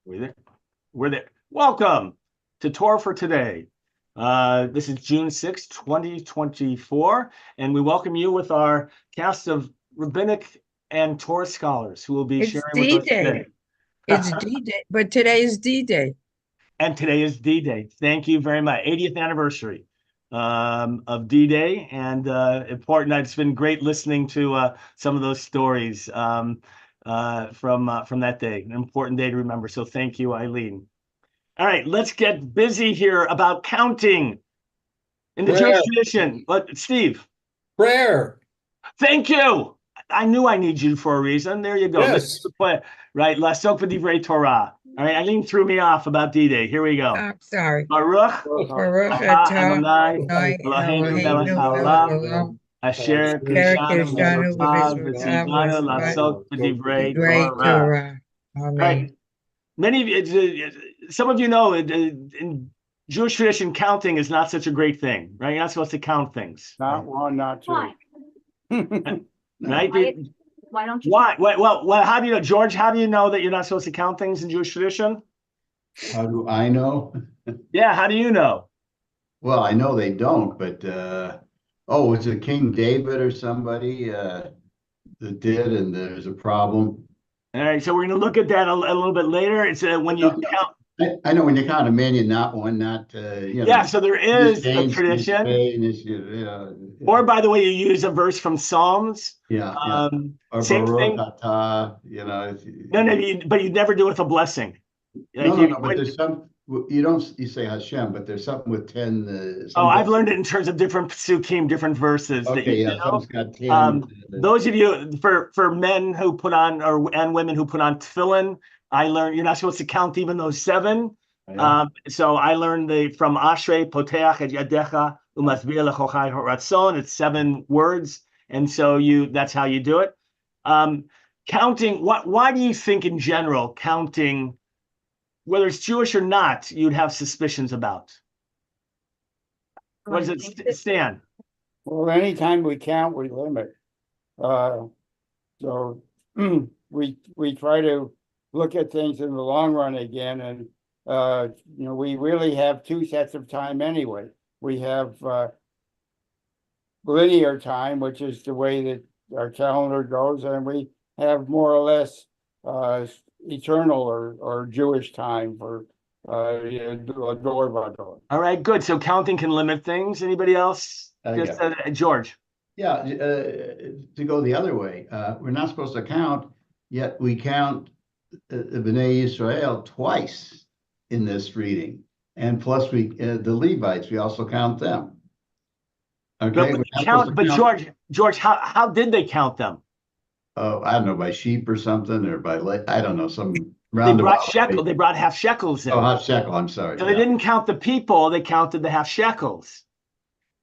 We're there. We're there. Welcome to Torah for today. This is June 6, 2024, and we welcome you with our cast of rabbinic and Torah scholars who will be It's sharing with us D-Day. today. It's D-Day, but today is D-Day. And today is D-Day. Thank you very much. 80th anniversary of D-Day, and important. It's been great listening to some of those stories from that day. An important day to remember. So thank you, Eileen. All right, let's get busy here about counting in the Jewish tradition. Steve. Prayer. Thank you. I knew I need you for a reason. There you go. Yes. Right. Lasok v'divrei Torah. All right. Eileen threw me off about D-Day. Here we go. I'm sorry. Baruch Baruch atah atah Adonai Eloheinu melech haolam asher kiddushanu v'tzivanu lasok v'divrei Torah. Amen. Right. Many of you, some of you know, in Jewish tradition, counting is not such a great thing, right? You're not supposed to count things. Not one, not two. Why? Right? Why don't you? Why? Well, how do you know, George? How do you know that you're not supposed to count things in Jewish tradition? How do I know? Yeah, how do you know? Well, I know they don't, but was it King David or somebody that did, and there's a problem? All right, so we're going to look at that a little bit later. It's when you count. I know when you count a million, not one, not Yeah, so there is a tradition. Or by the way, you use a verse from Psalms. Yeah. Or Same Baruch thing. atah, No, but you never do it with a blessing. No, but there's some. You say Hashem, but there's something with 10. I've learned it in terms of different psukim, different verses. Okay, someone's got 10. Those of you, for men who put on, and women who put on tefillin, I learned you're not supposed to count even those 7. Yeah. So I learned from Ashrei Poteach et Yadecha umasbir lechochai horatzon. It's 7 words, and so that's how you do it. Counting. Why do you think in general counting, whether it's Jewish or not, you'd have suspicions about? What does it stand? Well, anytime we count, we limit. So we try to look at things in the long run again, and we really have 2 sets of time anyway. We have linear time, which is the way that our calendar goes, and we have more or less eternal or Jewish time for door by door. All right, good. So counting can limit things. Anybody else? George. Yeah, to go the other way, we're not supposed to count, yet we count B'nai Yisrael twice in this reading, and plus the Levites, we also count them. Okay, but George, how did they count them? Oh, I don't know, by sheep or something, or by I don't know, some roundabout. They brought half shekels in. Oh, half shekel. I'm sorry. So they didn't count the people; they counted the half shekels.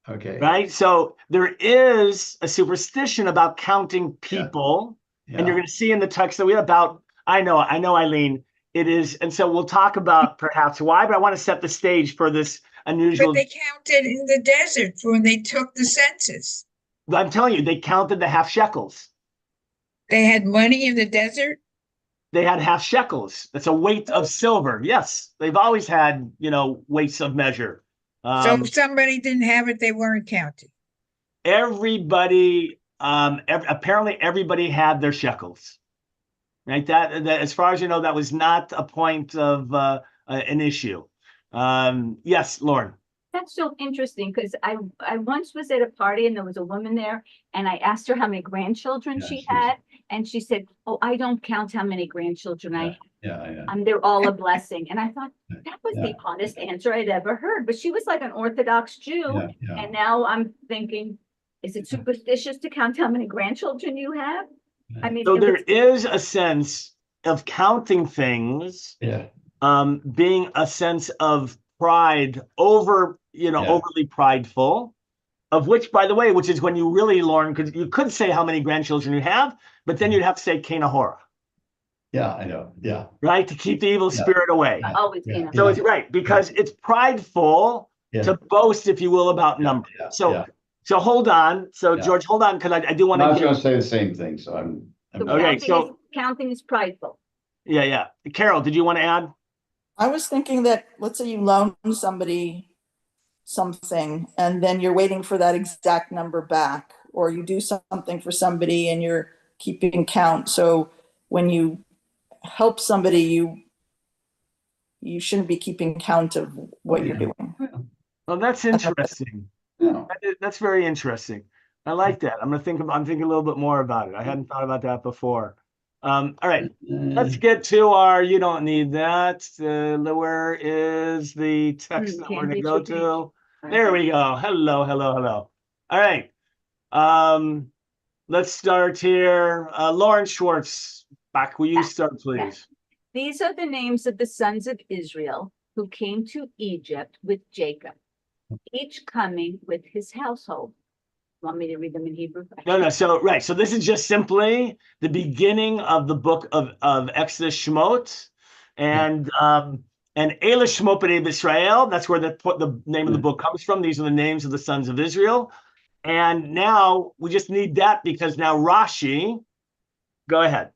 Okay. Right. So there is a superstition about counting people, and you're going to see in the text that we have about. I know, Eileen. It is, and so we'll talk about perhaps why, but I want to set the stage for this unusual. But they counted in the desert when they took the census. I'm telling you, they counted the half shekels. They had money in the desert? They had half shekels. That's a weight of silver. Yes, they've always had, weights of measure. So if somebody didn't have it, they weren't counting. Everybody, apparently everybody had their shekels. Right? That as far as you know, that was not a point of an issue. Yes, Lauren. That's so interesting because I once was at a party and there was a woman there, and I asked her how many grandchildren she had, and she said, "Oh, I don't count how many grandchildren I have. Yeah. They're all a blessing." And I thought that was the honest answer I'd ever heard. But she was like an Orthodox Jew, and now I'm thinking, is it superstitious to count how many grandchildren you have? I mean, so there is a sense of counting things, being a sense of pride over, overly prideful, of which, by the way, which is when you really, Lauren, because you could say how many grandchildren you have, but then you'd have to say Kenahora. Yeah, I know. Yeah. Right? To keep the evil spirit away. Always Kenahora. So it's right, because it's prideful to boast, if you will, about numbers. So hold on. So George, hold on, because I do want to. I was going to say the same thing. So I'm okay. So counting is prideful. Yeah. Carol, did you want to add? I was thinking that, let's say you loan somebody something and then you're waiting for that exact number back, or you do something for somebody and you're keeping count. So when you help somebody, you shouldn't be keeping count of what you're doing. Well, that's interesting. Yeah. That's very interesting. I like that. I'm thinking a little bit more about it. I hadn't thought about that before. All right, let's get to our, you don't need that. Where is the text that we're Can't gonna reach go your to? page. There we go. Hello. All right. Let's start here. Lauren Schwartz, back. Will you start, please? These are the names of the sons of Israel who came to Egypt with Jacob, each coming with his household. Want me to read them in Hebrew? No. So this is just simply the beginning of the book of Exodus Shemot, and Eila Shemot B'nai Israel. That's where the name of the book comes from. These are the names of the sons of Israel. And now we just need that because now Rashi, go ahead.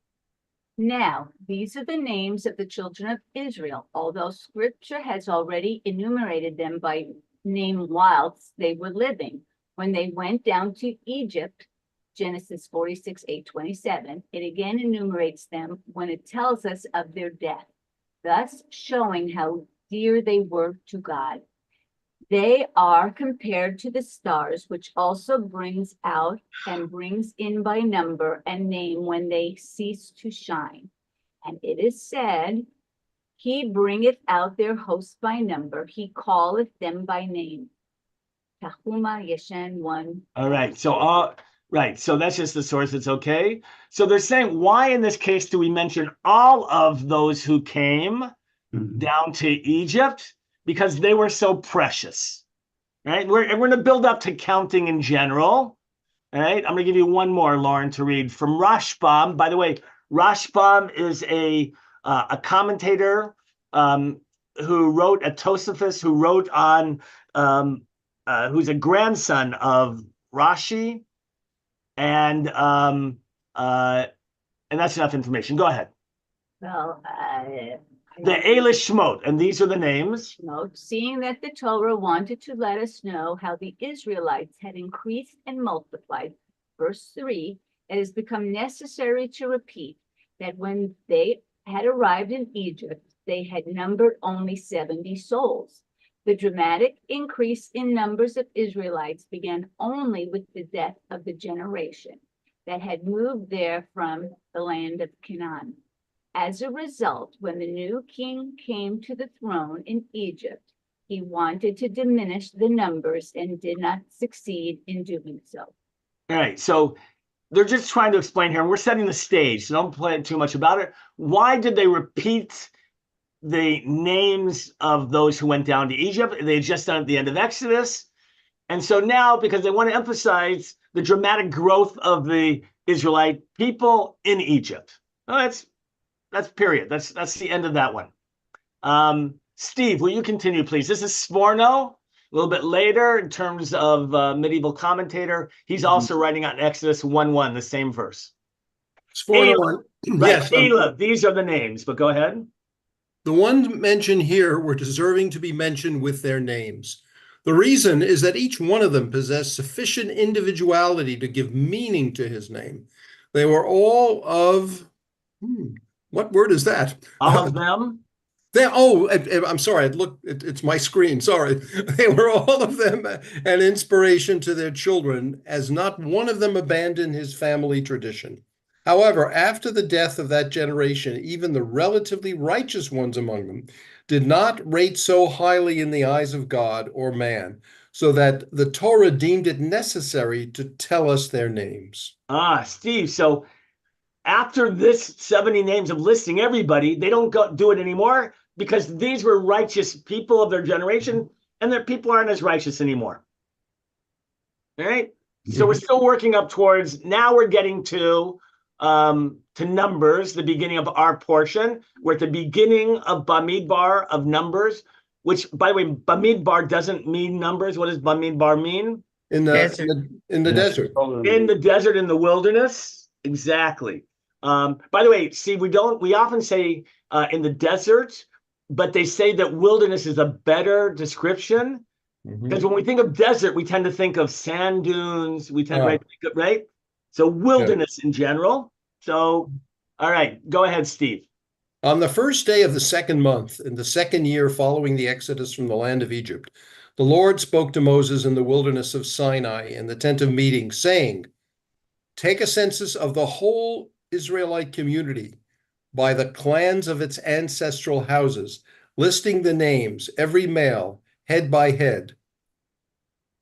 Now, these are the names of the children of Israel, although scripture has already enumerated them by name whilst they were living. When they went down to Egypt, Genesis 46:8-27, it again enumerates them when it tells us of their death, thus showing how dear they were to God. They are compared to the stars, which also brings out and brings in by number and name when they cease to shine. And it is said, he bringeth out their hosts by number, he calleth them by name. Tahuma Yeshen 1. All right. So that's just the source. It's okay. So they're saying, why in this case do we mention all of those who came down to Egypt? Because they were so precious, right? We're going to build up to counting in general, all right? I'm going to give you one more, Lauren, to read from Rashbam. By the way, Rashbam is a commentator who wrote a Tosafos, who wrote on, who's a grandson of Rashi, and that's enough information. Go ahead. Well, The Eila Shemot, and these are the names. Seeing that the Torah wanted to let us know how the Israelites had increased and multiplied, verse 3, it has become necessary to repeat that when they had arrived in Egypt, they had numbered only 70 souls. The dramatic increase in numbers of Israelites began only with the death of the generation that had moved there from the land of Canaan. As a result, when the new king came to the throne in Egypt, he wanted to diminish the numbers and did not succeed in doing so. All right, so they're just trying to explain here, and we're setting the stage, so don't play too much about it. Why did they repeat the names of those who went down to Egypt? They had just done it at the end of Exodus. And so now, because they want to emphasize the dramatic growth of the Israelite people in Egypt. Well, that's period. That's the end of that one. Steve, will you continue, please? This is Sforno, a little bit later in terms of medieval commentator. He's also writing on Exodus 1:1, the same verse. Eila, yes, Eila, these are the names, but go ahead. the ones mentioned here were deserving to be mentioned with their names. The reason is that each one of them possessed sufficient individuality to give meaning to his name. They were all of, what word is that? All of them? I'm sorry, it's my screen, sorry. They were all of them an inspiration to their children, as not one of them abandoned his family tradition. However, after the death of that generation, even the relatively righteous ones among them did not rate so highly in the eyes of God or man, so that the Torah deemed it necessary to tell us their names. Steve, so after this 70 names of listing everybody, they don't do it anymore because these were righteous people of their generation, and their people aren't as righteous anymore. All right? So we're still working up towards, now we're getting to Numbers, the beginning of our portion. We're at the beginning of Bamidbar of Numbers, which, by the way, Bamidbar doesn't mean numbers. What does Bamidbar mean? In the Desert. desert. In the desert, in the wilderness. Exactly. By the way, see, we often say in the desert, but they say that wilderness is a better description. Because when we think of desert, we tend to think of sand dunes. We tend right? So wilderness in general. So, all right, go ahead, Steve. On the first day of the second month, in the second year following the exodus from the land of Egypt, the Lord spoke to Moses in the wilderness of Sinai in the tent of meeting, saying, "Take a census of the whole Israelite community by the clans of its ancestral houses, listing the names, every male, head by head.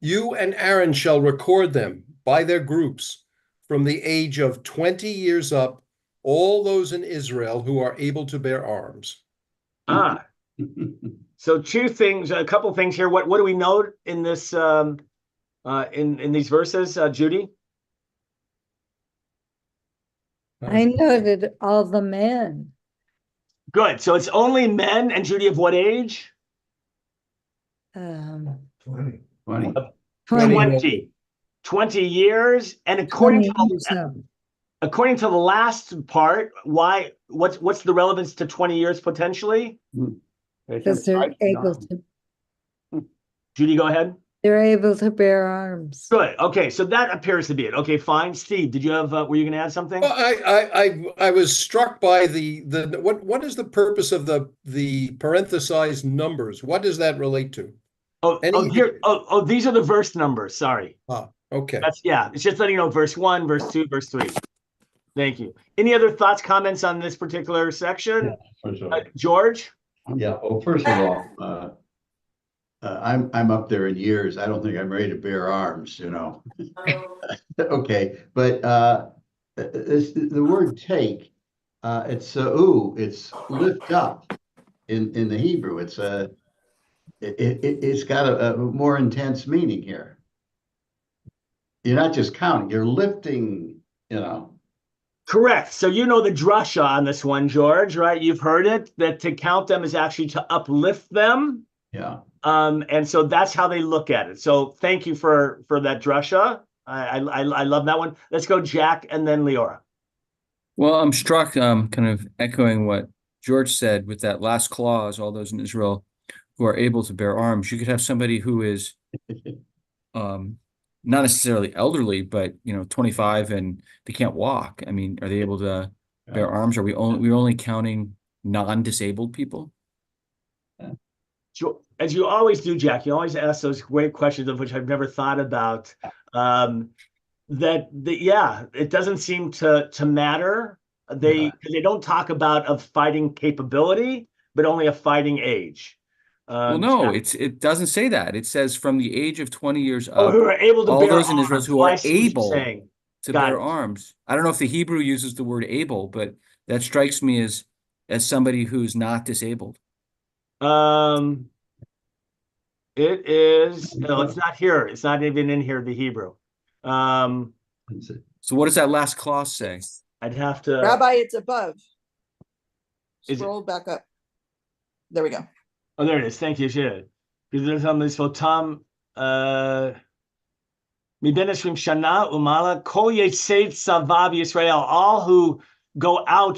You and Aaron shall record them by their groups from the age of 20 years up, all those in Israel who are able to bear arms." So a couple things here. What do we know in this in these verses, Judy? I noted all the men. Good. So it's only men, and Judy, of what age? 20. 20 years. And according to the last part, what's the relevance to 20 years potentially? Because they're able to, Judy, go ahead. they're able to bear arms. Good. Okay, so that appears to be it. Okay, fine. Steve, did you have were you going to add something? Well, I was struck by the what is the purpose of the parenthesized numbers? What does that relate to? These are the verse numbers. Sorry. Okay. It's just letting you know verse 1, verse 2, verse 3. Thank you. Any other thoughts, comments on this particular section? For sure. George? Yeah, well, first of all, I'm up there in years. I don't think I'm ready to bear arms, Okay, but the word take, it's lift up in the Hebrew. It's got a more intense meaning here. You're not just counting, you're lifting, Correct. So the drasha on this one, George, right? You've heard it, that to count them is actually to uplift them. Yeah. And so that's how they look at it. So thank you for that drasha. I love that one. Let's go Jack and then Leora. Well, I'm struck, kind of echoing what George said with that last clause, all those in Israel who are able to bear arms. You could have somebody who is not necessarily elderly, but 25 and they can't walk. I mean, are they able to bear arms? Are we're only counting non-disabled people? As you always do, Jack, you always ask those great questions of which I've never thought about. It doesn't seem to matter. Because they don't talk about a fighting capability, but only a fighting age. Well, no, it doesn't say that. It says from the age of 20 years up, who are able to all bear those in arms. Israel who are able to Got bear it. arms. I don't know if the Hebrew uses the word able, but that strikes me as somebody who's not disabled. It is. No, it's not here. It's not even in here, the Hebrew. So what does that last clause say? I'd have to. Rabbi, it's above. Is it- Scroll back up. There we go. Oh, there it is. Thank you. Shid. Because there's some this Tom. Miben Eshrim Shana Umala Kol Yesed Savav Yisrael. All who go out,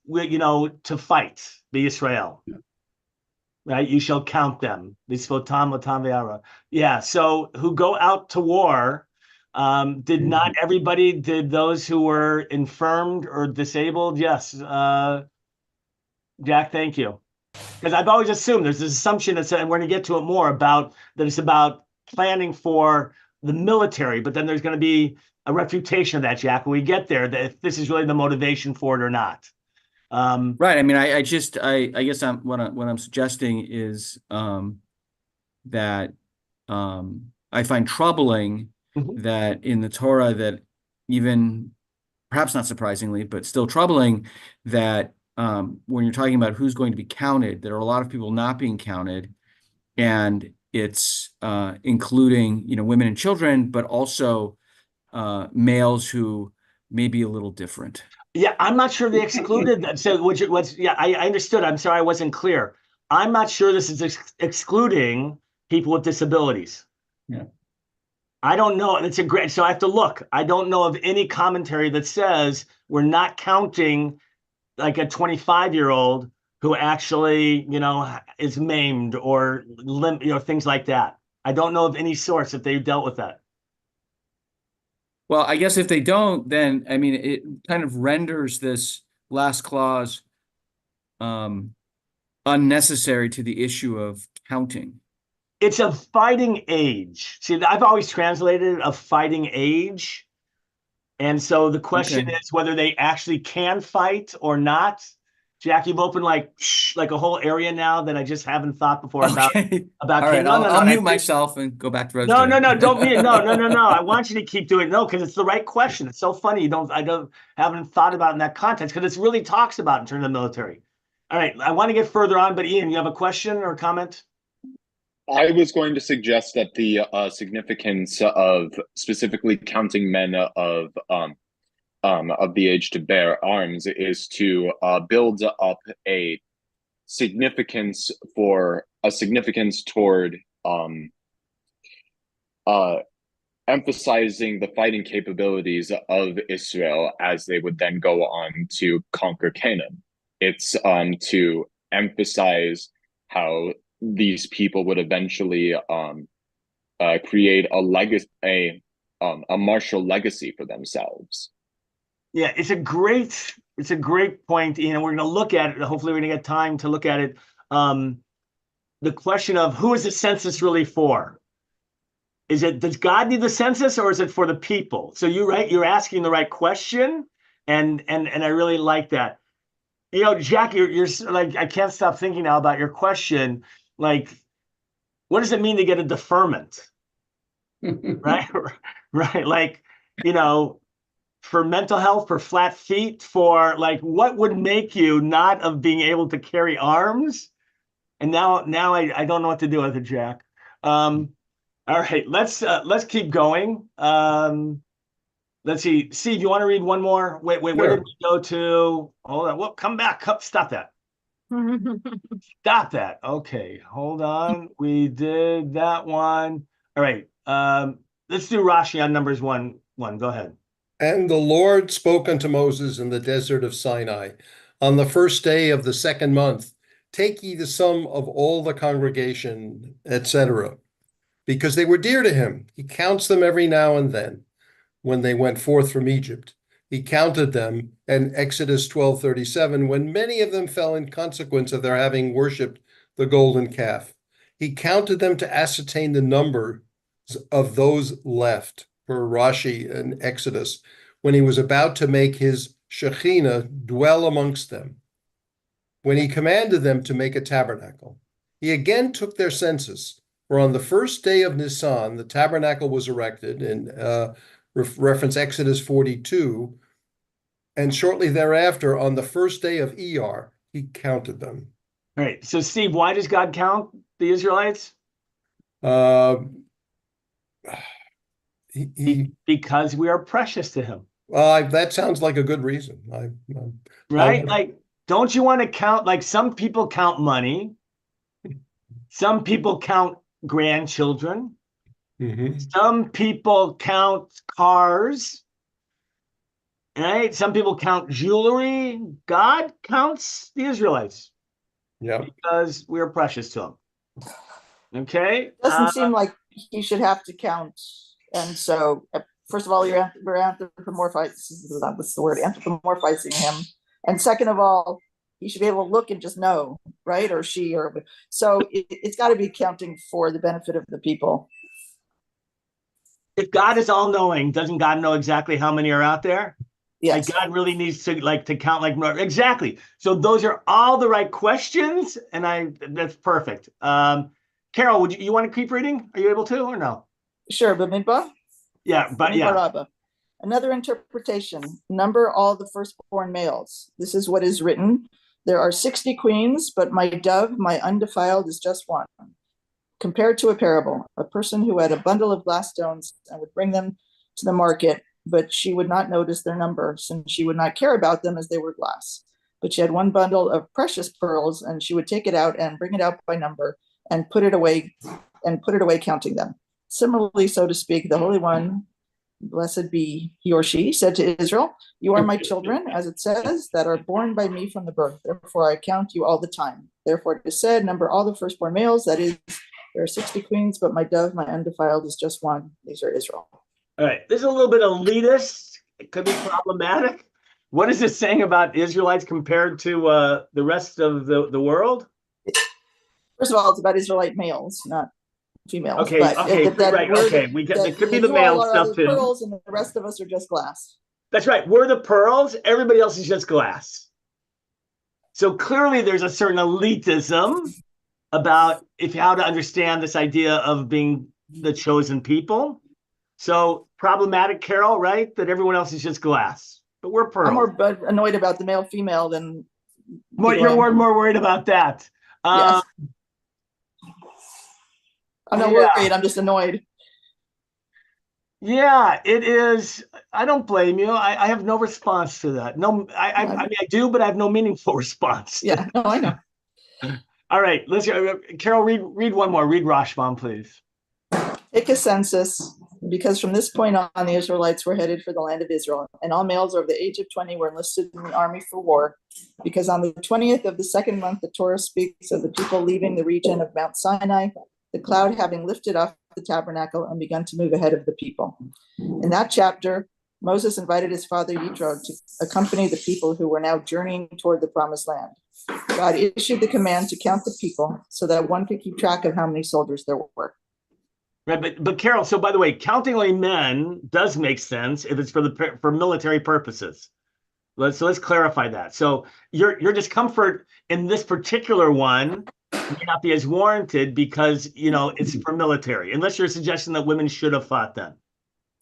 to fight the Israel. Yeah. Right, you shall count them. Yeah. So who go out to war? Did not everybody? Did those who were infirmed or disabled? Yes. Jack, thank you. Because I've always assumed there's this assumption that said, and we're going to get to it more about that it's about planning for the military, but then there's going to be a refutation of that, Jack, when we get there, that if this is really the motivation for it or not. Right. I mean, I guess what I'm suggesting is that I find troubling that in the Torah, that even perhaps not surprisingly, but still troubling, that when you're talking about who's going to be counted, there are a lot of people not being counted, and it's including women and children, but also males who may be a little different. Yeah, I'm not sure they excluded that. So I understood. I'm sorry I wasn't clear. I'm not sure this is excluding people with disabilities. Yeah. I don't know. And it's a great, so I have to look. I don't know of any commentary that says we're not counting like a 25-year-old who actually, is maimed or things like that. I don't know of any source if they've dealt with that. Well, I guess if they don't, then, I mean, it kind of renders this last clause unnecessary to the issue of counting. It's a fighting age. See, I've always translated it a fighting age. And so the question is whether they actually can fight or not. Jack, you've opened like a whole area now that I just haven't thought before about. All right, I'll mute myself and go back to No, don't mute. No. I want you to keep doing because it's the right question. It's so funny. I haven't thought about it in that context because it really talks about in terms of the military. All right, I want to get further on, but Ian, you have a question or a comment? I was going to suggest that the significance of specifically counting men of the age to bear arms is to build up a significance toward emphasizing the fighting capabilities of Israel as they would then go on to conquer Canaan. It's to emphasize how these people would eventually create a legacy, a martial legacy for themselves. Yeah, it's a great point, Ian. We're going to look at it. Hopefully, we're going to get time to look at it. The question of who is the census really for? Does God need the census, or is it for the people? So you're asking the right question, and I really like that. Jack, you're like, I can't stop thinking now about your question. Like, what does it mean to get a deferment? Right? Right. Like, for mental health, for flat feet, for like, what would make you not of being able to carry arms? And now I don't know what to do with it, Jack. All right, let's keep going. Let's see. Steve, you want to read one more? Wait, Sure. Where did we go to? Hold on. Well, come back. Stop that. Stop that. Okay, hold on. We did that one. All right. Let's do Rashi on Numbers 1:1. Go ahead. And the Lord spoke unto Moses in the desert of Sinai on the first day of the second month. Take ye the sum of all the congregation, etc., because they were dear to him. He counts them every now and then when they went forth from Egypt. He counted them in Exodus 12:37, when many of them fell in consequence of their having worshipped the golden calf. He counted them to ascertain the number of those left, for Rashi in Exodus, when he was about to make his Shekhinah dwell amongst them, when he commanded them to make a tabernacle. He again took their census, for on the first day of Nisan, the tabernacle was erected, in reference Exodus 42, and shortly thereafter, on the first day of Iyar, he counted them. All right. So, Steve, why does God count the Israelites? Because we are precious to him. That sounds like a good reason. Right? Like, don't you want to count? Like, some people count money. Some people count grandchildren. Mm-hmm. Some people count cars. Right? Some people count jewelry. God counts the Israelites. Yeah. Because we are precious to him. Okay? Doesn't seem like he should have to count. And so, first of all, we're anthropomorphizing, what's the word, anthropomorphizing him. And second of all, he should be able to look and just know, right? Or she, so it's got to be counting for the benefit of the people. If God is all knowing, doesn't God know exactly how many are out there? Yes. Like, God really needs to count exactly. So those are all the right questions, and that's perfect. Carol, would you want to keep reading? Are you able to or no? Sure, Bamidbar? Yeah, but yeah. Another interpretation, number all the firstborn males. This is what is written. There are 60 queens, but my dove, my undefiled, is just one. Compared to a parable, a person who had a bundle of glass stones and would bring them to the market, but she would not notice their number, since she would not care about them as they were glass. But she had one bundle of precious pearls, and she would take it out and bring it out by number and put it away counting them. Similarly, so to speak, the Holy One, blessed be he or she, said to Israel, you are my children, as it says, that are born by me from the birth. Therefore, I count you all the time. Therefore, it is said, number all the firstborn males. That is, there are 60 queens, but my dove, my undefiled, is just one. These are Israel. All right. This is a little bit elitist. It could be problematic. What is this saying about Israelites compared to the rest of the world? First of all, it's about Israelite males, not females. Okay, but okay, right, okay. We get it could be the male stuff too. Pearls, and the rest of us are just glass. That's right. We're the pearls. Everybody else is just glass. So clearly, there's a certain elitism about how to understand this idea of being the chosen people. So problematic, Carol, right? That everyone else is just glass, but we're pearls. I'm more annoyed about the male female than you're more worried about that. Yes. I'm not worried. I'm just annoyed. Yeah, it is. I don't blame you. I have no response to that. No, I mean, I do, but I have no meaningful response. Yeah, no, I know. All right, let's go. Carol, read one more. Read Rashbam, please. Take a census, because from this point on, the Israelites were headed for the land of Israel, and all males over the age of 20 were enlisted in the army for war, because on the 20th of the second month, the Torah speaks of the people leaving the region of Mount Sinai, the cloud having lifted off the tabernacle and begun to move ahead of the people. In that chapter, Moses invited his father Yitro to accompany the people who were now journeying toward the promised land. God issued the command to count the people so that one could keep track of how many soldiers there were. Right, but Carol, so by the way, counting only men does make sense if it's for military purposes. Let's clarify that. So your discomfort in this particular one may not be as warranted because it's for military, unless you're suggesting that women should have fought then.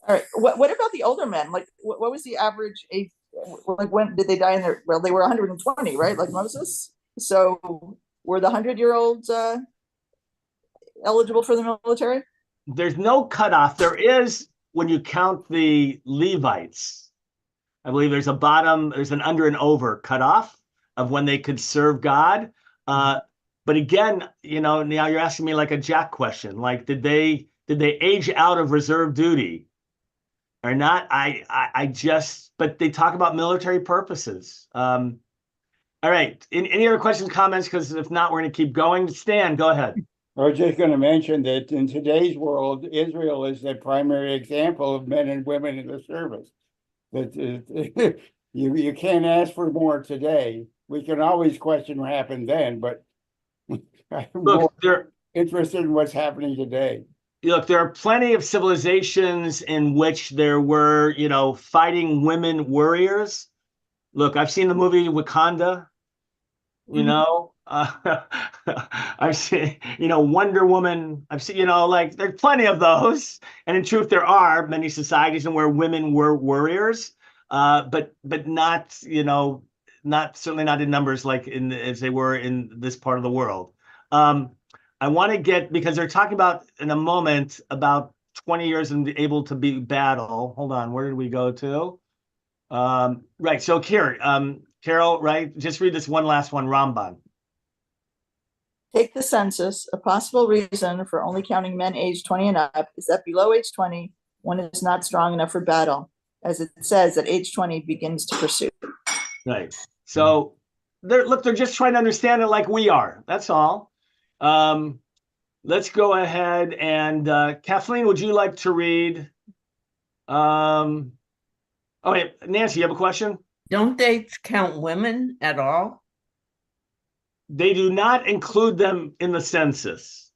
All right. What about the older men? Like, what was the average age? Like, when did they die in their? Well, they were 120, right? Like Moses. So were the 100-year-olds eligible for the military? There's no cutoff. There is when you count the Levites. I believe there's an under and over cutoff of when they could serve God. But again, now you're asking me like a Jack question. Like, did they age out of reserve duty or not? But they talk about military purposes. All right. Any other questions, comments? Because if not, we're going to keep going. Stan, go ahead. I was just going to mention that in today's world, Israel is the primary example of men and women in the service. That you can't ask for more today. We can always question what happened then, but I'm more interested in what's happening today. Look, there are plenty of civilizations in which there were, fighting women warriors. Look, I've seen the movie Wakanda. I've seen, Wonder Woman. I've seen, there's plenty of those. And in truth, there are many societies in where women were warriors, but not, certainly not in numbers like as they were in this part of the world. I want to get, because they're talking about in a moment about 20 years and able to be battle. Hold on, where did we go to? Right, so here, Carol, right? Just read this one last one, Ramban. Take the census. A possible reason for only counting men aged 20 and up is that below age 20, one is not strong enough for battle, as it says that age 20 begins to pursue. Right. So they're just trying to understand it like we are. That's all. Let's go ahead and Kathleen, would you like to read? Oh, wait, Nancy, you have a question? Don't they count women at all? They do not include them in the census.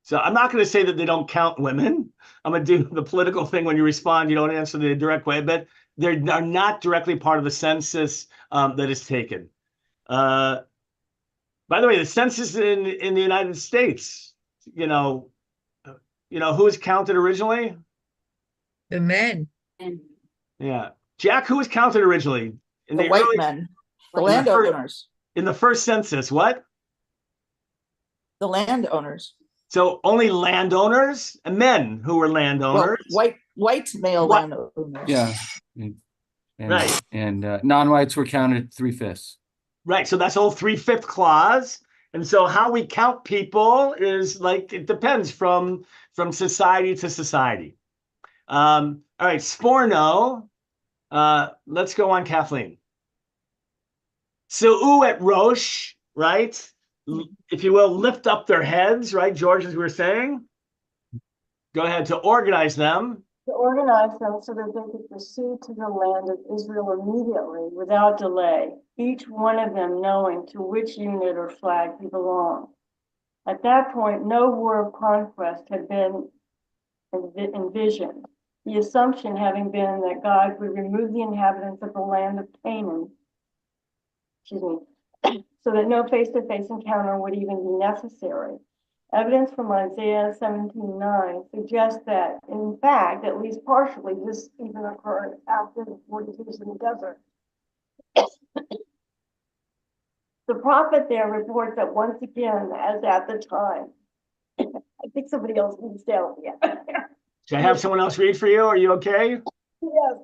So I'm not going to say that they don't count women. I'm going to do the political thing when you respond. You don't answer the direct way, but they are not directly part of the census that is taken. By the way, the census in the United States, who was counted originally? The men. Yeah. Jack, who was counted originally? The white men. The landowners. In the first census, what? The landowners. So only landowners and men who were landowners. Well, white male landowners. Yeah. Right. And non-whites were counted 3/5. Right. So that's the whole 3/5 clause. And so how we count people is like, it depends from society to society. All right, Sforno, let's go on, Kathleen. So at Rosh, right? If you will, lift up their heads, right? George, as we were saying. Go ahead, to organize them. To organize them so that they could proceed to the land of Israel immediately without delay, each one of them knowing to which unit or flag he belonged. At that point, no war of conquest had been envisioned, the assumption having been that God would remove the inhabitants of the land of Canaan, so that no face-to-face encounter would even be necessary. Evidence from Isaiah 17:9 suggests that, in fact, at least partially, this even occurred after the 40 years in the desert. The prophet there reports that once again, as at the time, I think somebody else needs to help me. Should I have someone else read for you? Are you okay? Yes.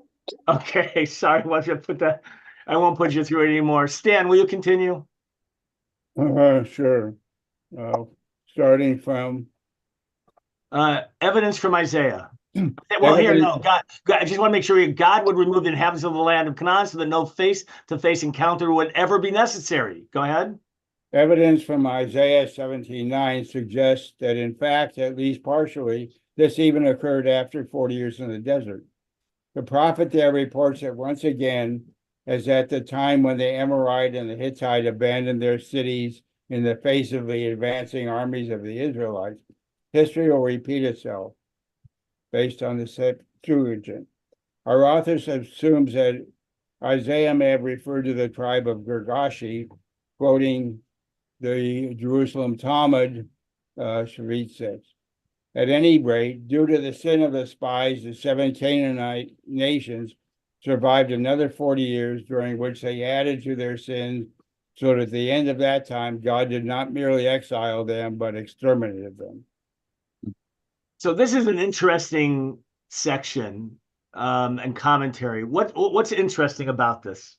Okay, sorry. Why don't you put that? I won't put you through it anymore. Stan, will you continue? Sure. Starting from evidence from Isaiah. Well, here, no, God, I just want to make sure God would remove the inhabitants of the land of Canaan so that no face-to-face encounter would ever be necessary. Go ahead. Evidence from Isaiah 17:9 suggests that, in fact, at least partially, this even occurred after 40 years in the desert. The prophet there reports that once again, as at the time when the Amorite and the Hittite abandoned their cities in the face of the advancing armies of the Israelites, history will repeat itself based on the Septuagint. Our author assumes that Isaiah may have referred to the tribe of Girgashi, quoting the Jerusalem Talmud, Shavit says. At any rate, due to the sin of the spies, the 7 Canaanite nations survived another 40 years, during which they added to their sins, so that at the end of that time, God did not merely exile them, but exterminated them. So this is an interesting section and commentary. What's interesting about this?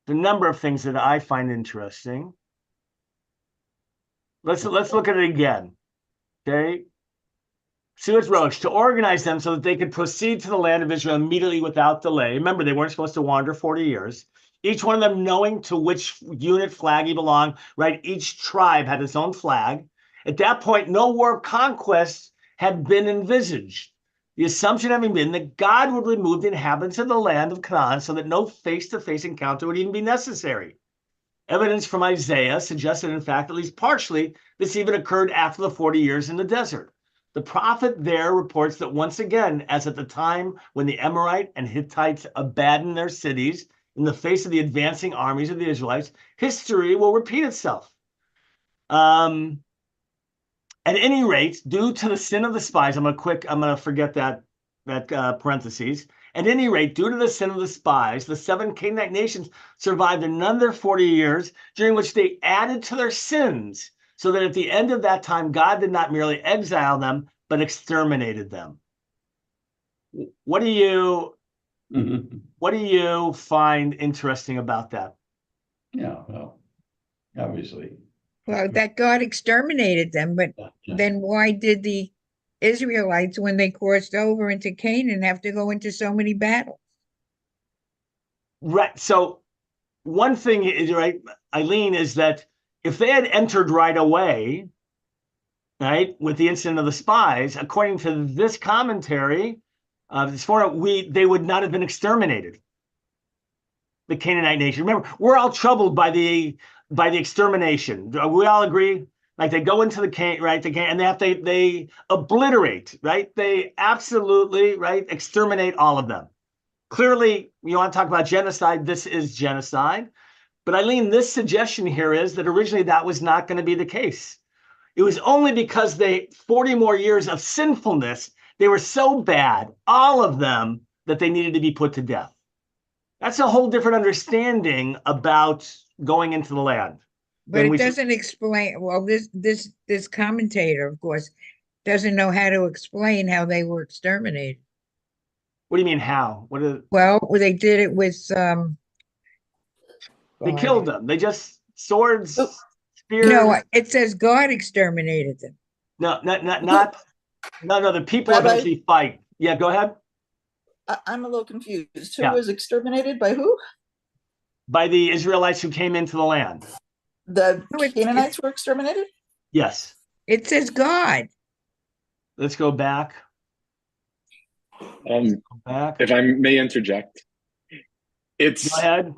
The number of things that I find interesting. Let's look at it again. Okay. Suez Rosh, to organize them so that they could proceed to the land of Israel immediately without delay. Remember, they weren't supposed to wander 40 years. Each one of them knowing to which unit flag he belonged, right? Each tribe had its own flag. At that point, no war of conquest had been envisaged. The assumption having been that God would remove the inhabitants of the land of Canaan so that no face-to-face encounter would even be necessary. Evidence from Isaiah suggests that, in fact, at least partially, this even occurred after the 40 years in the desert. The prophet there reports that once again, as at the time when the Amorite and Hittites abandoned their cities in the face of the advancing armies of the Israelites, history will repeat itself. At any rate, due to the sin of the spies, I'm gonna forget that parentheses. At any rate, due to the sin of the spies, the 7 Canaanite nations survived another 40 years, during which they added to their sins, so that at the end of that time, God did not merely exile them, but exterminated them. What do you find interesting about that? Yeah, well, obviously. Well, that God exterminated them, but then why did the Israelites, when they crossed over into Canaan, have to go into so many battles? Right. So one thing is, right, Eileen, is that if they had entered right away, right, with the incident of the spies, according to this commentary, they would not have been exterminated. The Canaanite nation. Remember, we're all troubled by the extermination. We all agree. Like they go into and they obliterate, right? They absolutely, right, exterminate all of them. Clearly, you want to talk about genocide. This is genocide. But Eileen, this suggestion here is that originally that was not going to be the case. It was only because 40 more years of sinfulness, they were so bad, all of them, that they needed to be put to death. That's a whole different understanding about going into the land. But it doesn't explain. Well, this commentator, of course, doesn't know how to explain how they were exterminated. What do you mean how? Well, they did it with they killed them. They just swords, Oh. spears. No, it says God exterminated them. No, no, the people Rabbi- eventually fight. Yeah, go ahead. I'm a little confused. Who Yeah. was exterminated by who? By the Israelites who came into the land. The No, Canaanites were exterminated? Yes. It says God. Let's go back. Back. If I may interject, Go it's ahead.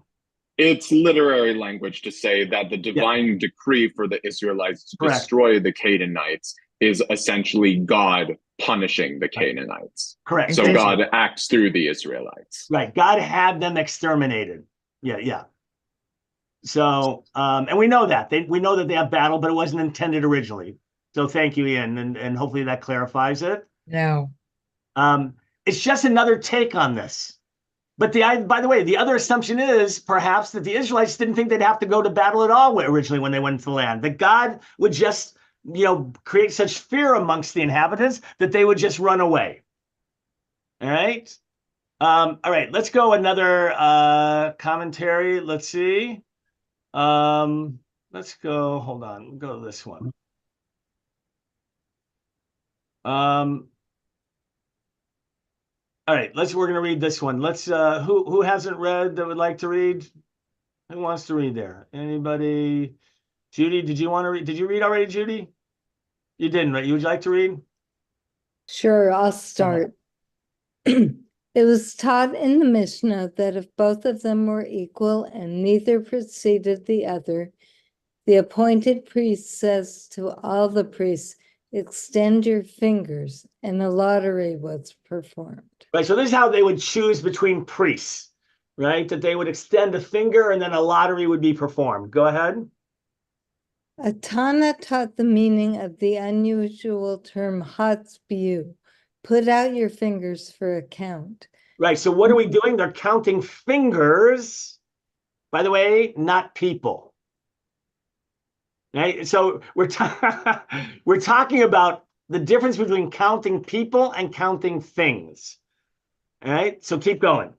it's literary language to say that the divine decree for the Israelites to Correct. destroy the Canaanites is essentially God punishing the Canaanites. Correct. So Thank God you. acts through the Israelites. Right. God had them exterminated. Yeah. So, and we know that we know that they have battle, but it wasn't intended originally. So thank you, Ian, and hopefully that clarifies it. No. It's just another take on this. But by the way, the other assumption is perhaps that the Israelites didn't think they'd have to go to battle at all originally when they went into the land. That God would just, create such fear amongst the inhabitants that they would just run away. All right. All right. Let's go another commentary. Let's see. Let's go. Hold on. We'll go to this one. All right, we're gonna read this one. Let's who hasn't read that would like to read? Who wants to read there? Anybody? Judy, did you want to read? Did you read already, Judy? You didn't, right? You would like to read? Sure, I'll start. It was taught in the Mishnah that if both of them were equal and neither preceded the other, the appointed priest says to all the priests, extend your fingers, and a lottery was performed. Right, so this is how they would choose between priests, right? That they would extend a finger and then a lottery would be performed. Go ahead. A Tana taught the meaning of the unusual term hatzbiu, put out your fingers for a count. Right, so what are we doing? They're counting fingers, by the way, not people. Right, so we're talking about the difference between counting people and counting things. All right, so keep going.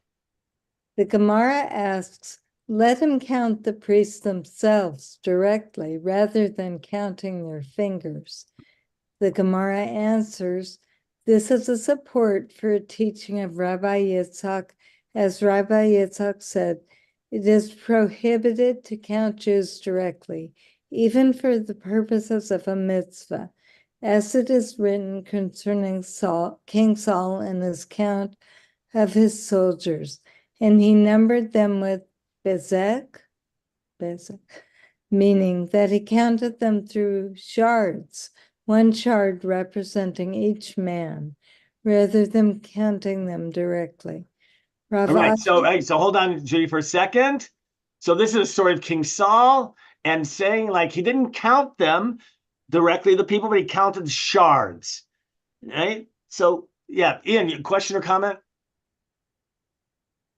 The Gemara asks, let him count the priests themselves directly rather than counting their fingers. The Gemara answers, this is a support for a teaching of Rabbi Yitzhak. As Rabbi Yitzhak said, it is prohibited to count Jews directly, even for the purposes of a mitzvah, as it is written concerning King Saul and his count of his soldiers, and he numbered them with bezek, meaning that he counted them through shards, one shard representing each man, rather than counting them directly. All right, so hold on, Judy, for a second. So this is a story of King Saul and saying like he didn't count them directly, the people, but he counted shards, right? So yeah, Ian, question or comment?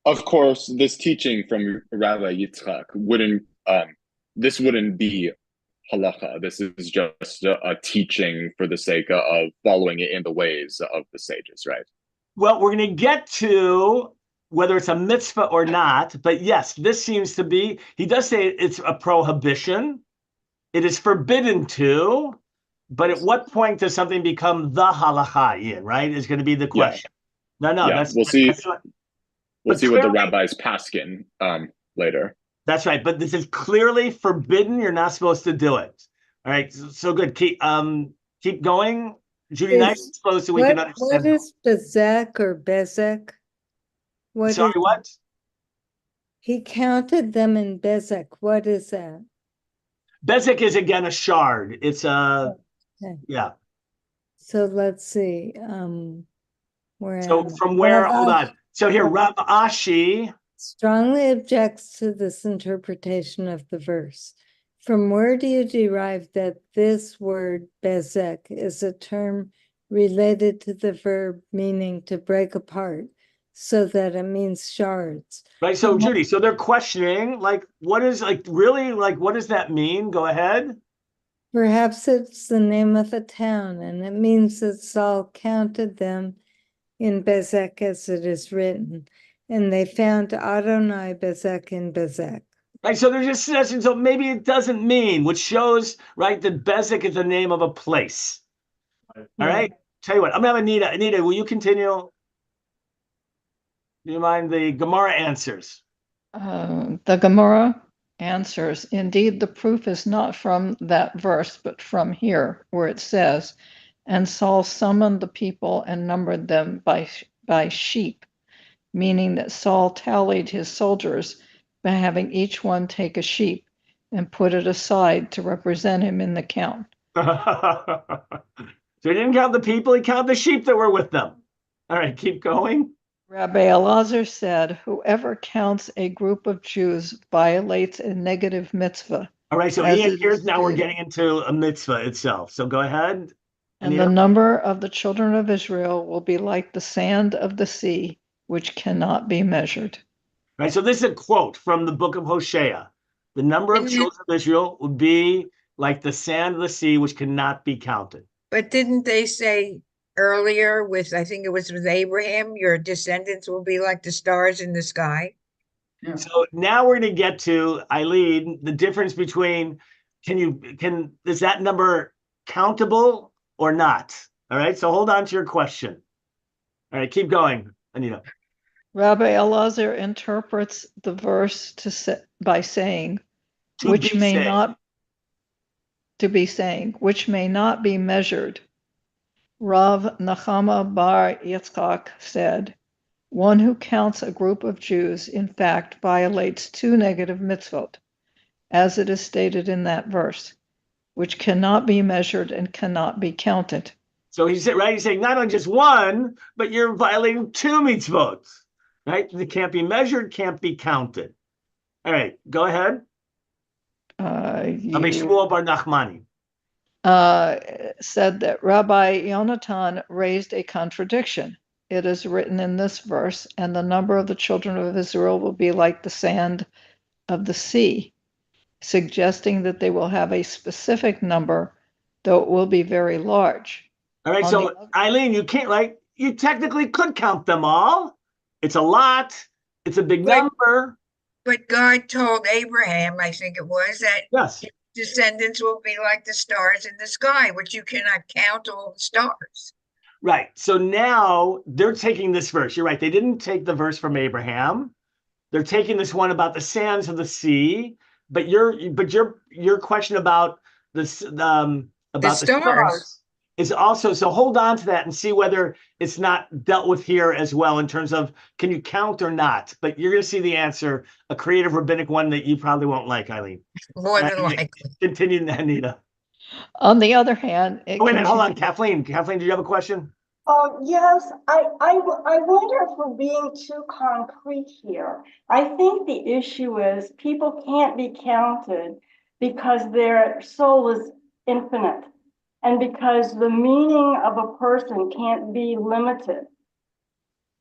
Of course, this teaching from Rabbi Yitzchak wouldn't be halacha. This is just a teaching for the sake of following it in the ways of the sages, right? Well, we're going to get to whether it's a mitzvah or not, but yes, this seems to be, he does say it's a prohibition. It is forbidden to, but at what point does something become the halacha, Ian, right? Is going to be the question. Yeah. No, yeah, that's we'll see. We'll see what the clearly, rabbis paskin later. That's right, but this is clearly forbidden. You're not supposed to do it. All right, so good. Keep going, Judy. Nice and slow so we can understand. What is bezek or bezek? What? He counted them in bezek. What is that? Bezek is again a shard. It's yeah. So let's see. So from where? Hold on. So here, Rav Ashi strongly objects to this interpretation of the verse. From where do you derive that this word bezek is a term related to the verb meaning to break apart, so that it means shards? Right. So Judy, so they're questioning, like, what is really what does that mean? Go ahead. Perhaps it's the name of a town, and it means that Saul counted them in bezek as it is written, and they found Adonai bezek in bezek. Right, so there's just suggestions, so maybe it doesn't mean, which shows, right, that Bezek is the name of a place. All right, tell you what, I'm gonna have Anita. Anita, will you continue? Do you mind the Gemara answers? The Gemara answers, indeed, the proof is not from that verse, but from here, where it says, and Saul summoned the people and numbered them by sheep, meaning that Saul tallied his soldiers by having each one take a sheep and put it aside to represent him in the count. So he didn't count the people, he counted the sheep that were with them. All right, keep going. Rabbi Elazar said, whoever counts a group of Jews violates a negative mitzvah. All right, so Ian, here's now we're getting into a mitzvah itself. So go ahead. And the number of the children of Israel will be like the sand of the sea, which cannot be measured. Right, so this is a quote from the book of Hosea. The number of children of Israel will be like the sand of the sea, which cannot be counted. But didn't they say earlier with, I think it was with Abraham, your descendants will be like the stars in the sky? Yeah. So now we're going to get to, Eileen, the difference between, is that number countable or not? All right, so hold on to your question. All right, keep going, Anita. Rabbi Elazar interprets the verse by saying, which may not be measured. Rav Nachama bar Yitzchak said, one who counts a group of Jews, in fact, violates two negative mitzvot, as it is stated in that verse, which cannot be measured and cannot be counted. So he's saying not only just one, but you're violating two mitzvot, right? It can't be measured, can't be counted. All right, go ahead. Shmuel bar Nachmani said that Rabbi Yonatan raised a contradiction. It is written in this verse, and the number of the children of Israel will be like the sand of the sea, suggesting that they will have a specific number, though it will be very large. All right, so Eileen, you can't, right? You technically could count them all. It's a lot. It's a big number. But God told Abraham, I think it was, that yes, descendants will be like the stars in the sky, which you cannot count all the stars. Right. So now they're taking this verse. You're right. They didn't take the verse from Abraham. They're taking this one about the sands of the sea. But your question about the stars is also, so hold on to that and see whether it's not dealt with here as well in terms of can you count or not. But you're going to see the answer, a creative rabbinic one that you probably won't like, Eileen. More than likely. Continue, Anita. On the other hand, wait a minute, hold on, Kathleen. Kathleen, did you have a question? Yes, I wonder if we're being too concrete here. I think the issue is people can't be counted because their soul is infinite and because the meaning of a person can't be limited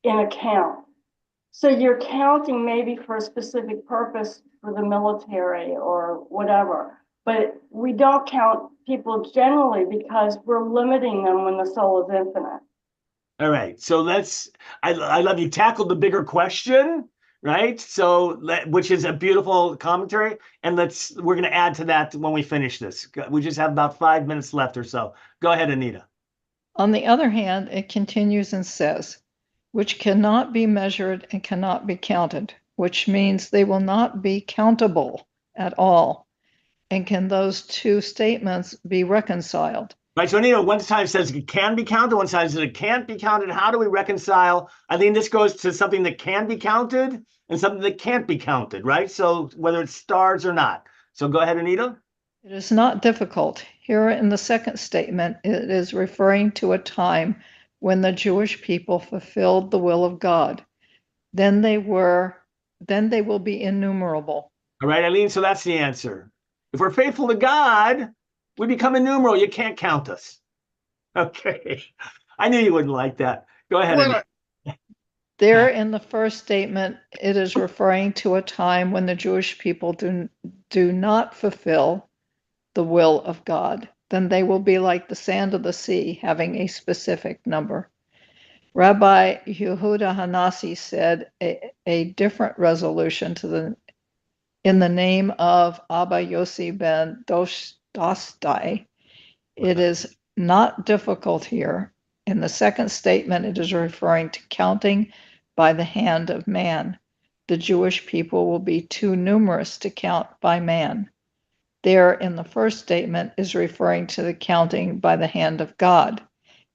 in a count. So you're counting maybe for a specific purpose for the military or whatever, but we don't count people generally because we're limiting them when the soul is infinite. All right, so I love you tackled the bigger question, right? So which is a beautiful commentary, and we're going to add to that when we finish this. We just have about 5 minutes left or so. Go ahead, Anita. On the other hand, it continues and says, which cannot be measured and cannot be counted, which means they will not be countable at all. And can those two statements be reconciled? Right, so Anita, one side says it can be counted, one side says it can't be counted. How do we reconcile? I think this goes to something that can be counted and something that can't be counted, right? So whether it's stars or not. So go ahead, Anita. It is not difficult. Here in the second statement, it is referring to a time when the Jewish people fulfilled the will of God. Then they will be innumerable. All right, Eileen, so that's the answer. If we're faithful to God, we become innumerable. You can't count us. Okay. I knew you wouldn't like that. Go ahead. There in the first statement, it is referring to a time when the Jewish people do not fulfill the will of God. Then they will be like the sand of the sea, having a specific number. Rabbi Yehuda Hanassi said a different resolution to the in the name of Abba Yossi ben Dostai. It is not difficult here. In the second statement, it is referring to counting by the hand of man. The Jewish people will be too numerous to count by man. There in the first statement is referring to the counting by the hand of God,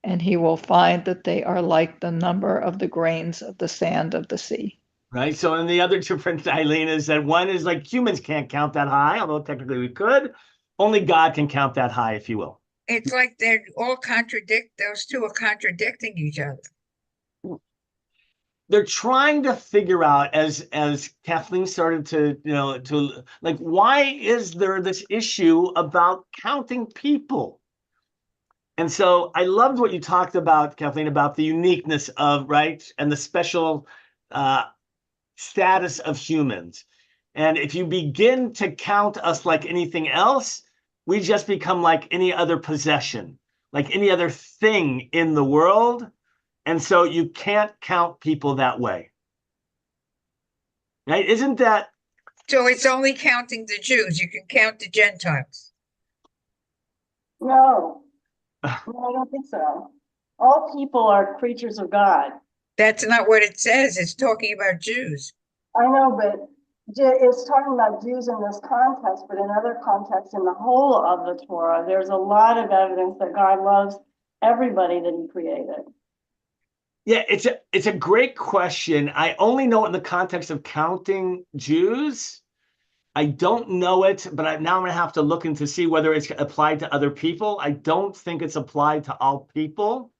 and he will find that they are like the number of the grains of the sand of the sea. Right. So, and the other difference, Eileen, is that one is like humans can't count that high, although technically we could. Only God can count that high, if you will. It's like they're all those two are contradicting each other. They're trying to figure out, as Kathleen started to, to like, why is there this issue about counting people? And so I loved what you talked about, Kathleen, about the uniqueness of, right, and the special status of humans. And if you begin to count us like anything else, we just become like any other possession, like any other thing in the world. And so you can't count people that way. Right? Isn't that? So it's only counting the Jews. You can count the Gentiles. No, I don't think so. All people are creatures of God. That's not what it says. It's talking about Jews. I know, but it's talking about Jews in this context, but in other contexts, in the whole of the Torah, there's a lot of evidence that God loves everybody that he created. Yeah, it's a great question. I only know it in the context of counting Jews. I don't know it, but now I'm going to have to look into see whether it's applied to other people. I don't think it's applied to all people,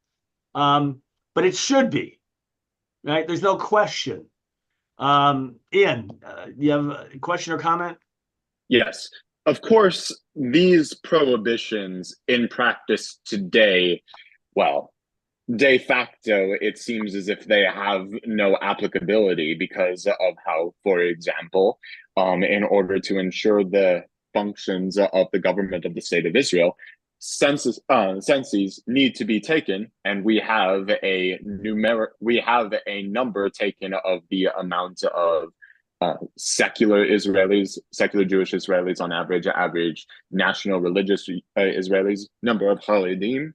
but it should be, right? There's no question. Ian, you have a question or comment? Yes. Of course, these prohibitions in practice today, well, de facto, it seems as if they have no applicability because of how, for example, in order to ensure the functions of the government of the state of Israel, census need to be taken, and we have a number taken of the amount of secular Israelis, secular Jewish Israelis on average national religious Israelis, number of Haredim.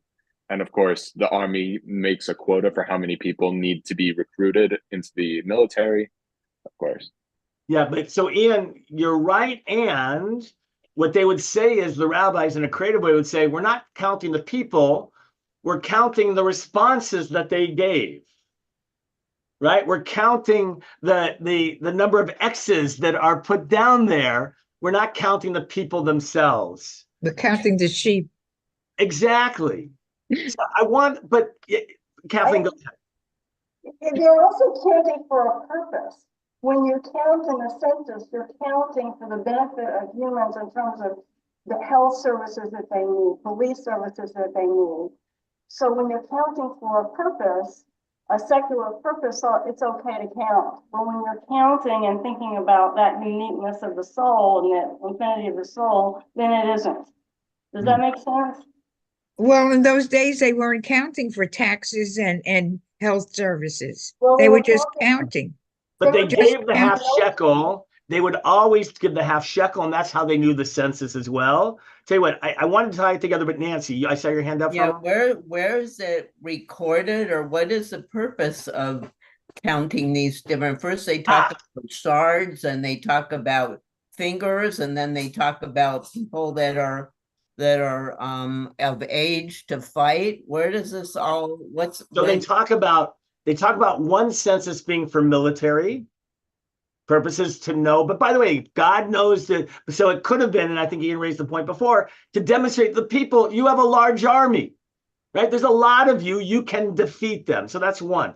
And of course, the army makes a quota for how many people need to be recruited into the military, of course. Yeah, but so Ian, you're right. And what they would say is the rabbis in a creative way would say, we're not counting the people, we're counting the responses that they gave. Right? We're counting the number of X's that are put down there. We're not counting the people themselves. We're counting the sheep. Exactly. So Kathleen, go ahead. They're also counting for a purpose. When you count in the census, you're counting for the benefit of humans in terms of the health services that they need, police services that they need. So when you're counting for a purpose, a secular purpose, it's okay to count. But when you're counting and thinking about that uniqueness of the soul and that infinity of the soul, then it isn't. Does that make sense? Well, in those days, they weren't counting for taxes and health services. Well, they were just counting. But they gave the half shekel. They would always give the half shekel, and that's how they knew the census as well. Tell you what, I wanted to tie it together, but Nancy, I saw your hand up. Yeah, where is it recorded, or what is the purpose of counting these different? First, they talk about shards, and they talk about fingers, and then they talk about people that are of age to fight. Where does this all? They talk about one census being for military purposes to know, but by the way, God knows that. So it could have been, and I think Ian raised the point before, to demonstrate the people, you have a large army, right? There's a lot of you can defeat them. So that's one.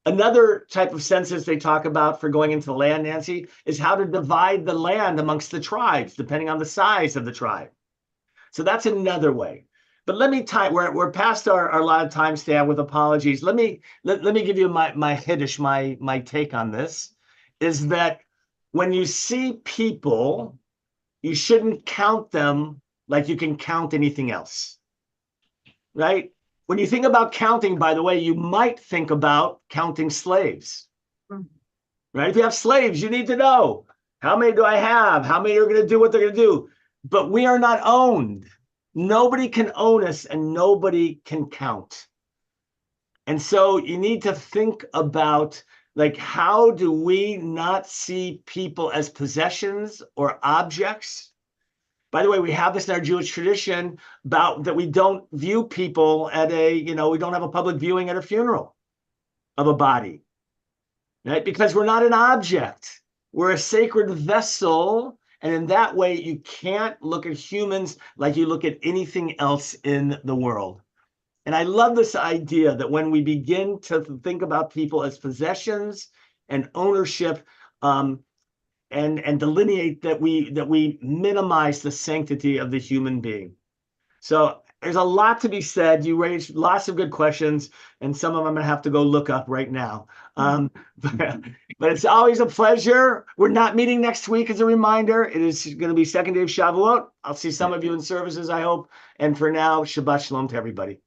Another type of census they talk about for going into the land, Nancy, is how to divide the land amongst the tribes, depending on the size of the tribe. So that's another way. But let me we're past our allotted time, Stan, with apologies. Let me give you my hiddish, my take on this, is that when you see people, you shouldn't count them like you can count anything else, right? When you think about counting, by the way, you might think about counting slaves, right? If you have slaves, you need to know How many do I have? How many are going to do what they're going to do? But we are not owned. Nobody can own us and nobody can count. And so you need to think about, like, how do we not see people as possessions or objects? By the way, we have this in our Jewish tradition about that we don't view people at we don't have a public viewing at a funeral of a body, right? Because we're not an object. We're a sacred vessel. And in that way, you can't look at humans like you look at anything else in the world. And I love this idea that when we begin to think about people as possessions and ownership, and delineate that we minimize the sanctity of the human being. So there's a lot to be said. You raised lots of good questions, and some of them I'm gonna have to go look up right now. But it's always a pleasure. We're not meeting next week, as a reminder. It is going to be second day of Shavuot. I'll see some of you in services, I hope. And for now, Shabbat Shalom to everybody.